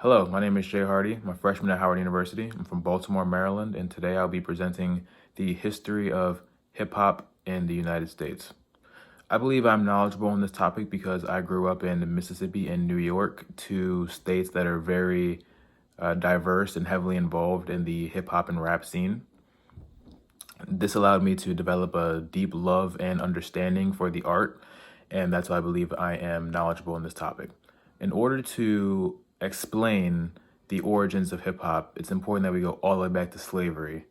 Hello, my name is Jay Hardy. I'm a freshman at Howard University. I'm from Baltimore, Maryland, and today I'll be presenting the history of hip hop in the United States. I believe I'm knowledgeable on this topic because I grew up in Mississippi and New York, two states that are very diverse and heavily involved in the hip hop and rap scene. This allowed me to develop a deep love and understanding for the art, and that's why I believe I am knowledgeable in this topic. In order to explain the origins of hip hop, it's important that we go all the way back to slavery.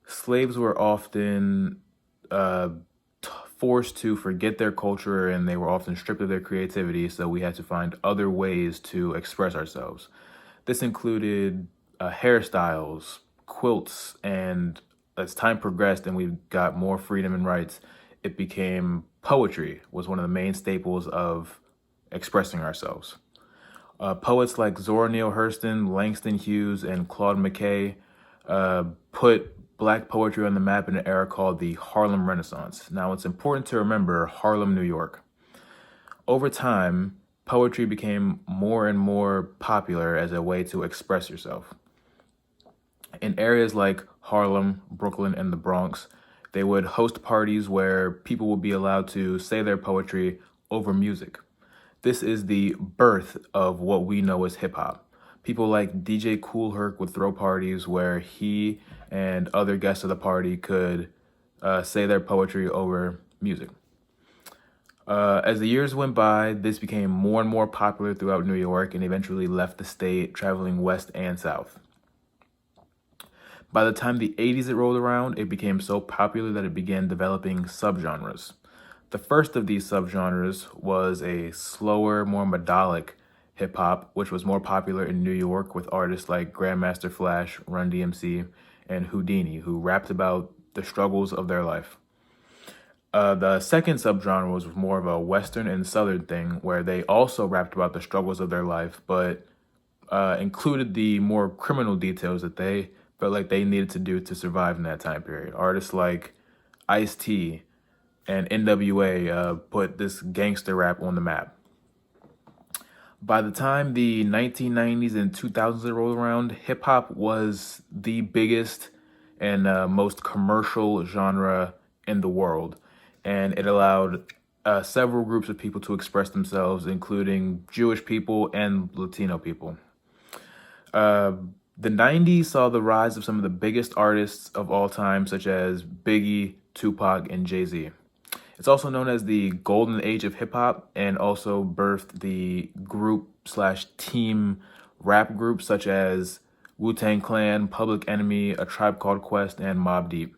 Slaves were often forced to forget their culture, and they were often stripped of their creativity, so we had to find other ways to express ourselves. This included hairstyles, quilts, and as time progressed and we got more freedom and rights, it became poetry was one of the main staples of expressing ourselves. Poets like Zora Neale Hurston, Langston Hughes, and Claude McKay put Black poetry on the map in an era called the Harlem Renaissance. Now, it's important to remember Harlem, New York. Over time, poetry became more and more popular as a way to express yourself. In areas like Harlem, Brooklyn, and the Bronx, they would host parties where people would be allowed to say their poetry over music. This is the birth of what we know as hip hop. People like DJ Kool Herc would throw parties where he and other guests of the party could say their poetry over music. As the years went by, this became more and more popular throughout New York and eventually left the state, traveling west and south. By the time the 80s it rolled around, it became so popular that it began developing subgenres. The first of these subgenres was a slower, more melodic hip hop, which was more popular in New York with artists like Grandmaster Flash, Run DMC, and Houdini, who rapped about the struggles of their life. The second subgenre was more of a Western and Southern thing, where they also rapped about the struggles of their life, but included the more criminal details that they felt like they needed to do to survive in that time period. Artists like Ice-T and NWA put this gangster rap on the map. By the time the 1990s and 2000s rolled around, hip hop was the biggest and most commercial genre in the world. And it allowed several groups of people to express themselves, including Jewish people and Latino people. The 90s saw the rise of some of the biggest artists of all time, such as Biggie, Tupac, and Jay-Z. It's also known as the golden age of hip hop and also birthed the group/team rap groups such as Wu-Tang Clan, Public Enemy, A Tribe Called Quest, and Mobb Deep.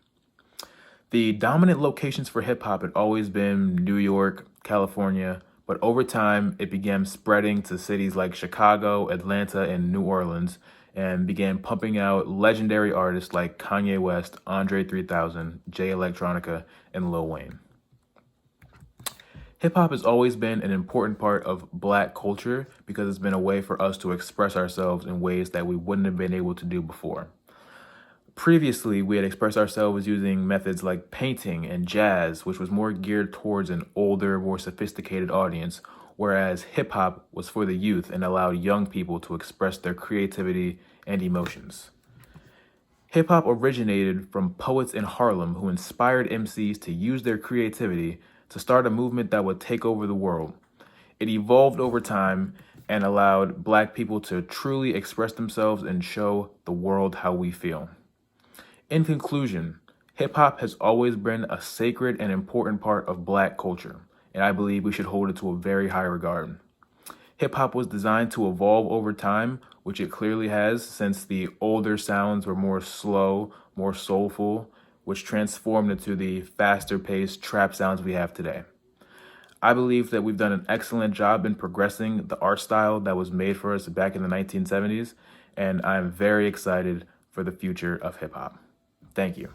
The dominant locations for hip hop had always been New York, California, but over time it began spreading to cities like Chicago, Atlanta, and New Orleans, and began pumping out legendary artists like Kanye West, Andre 3000, Jay Electronica, and Lil Wayne. Hip hop has always been an important part of Black culture because it's been a way for us to express ourselves in ways that we wouldn't have been able to do before. Previously, we had expressed ourselves using methods like painting and jazz, which was more geared towards an older, more sophisticated audience, whereas hip hop was for the youth and allowed young people to express their creativity and emotions. Hip hop originated from poets in Harlem who inspired MCs to use their creativity to start a movement that would take over the world. It evolved over time and allowed Black people to truly express themselves and show the world how we feel. In conclusion, hip hop has always been a sacred and important part of Black culture, and I believe we should hold it to a very high regard. Hip hop was designed to evolve over time, which it clearly has, since the older sounds were more slow, more soulful, which transformed into the faster paced trap sounds we have today. I believe that we've done an excellent job in progressing the art style that was made for us back in the 1970s, and I'm very excited for the future of hip hop. Thank you.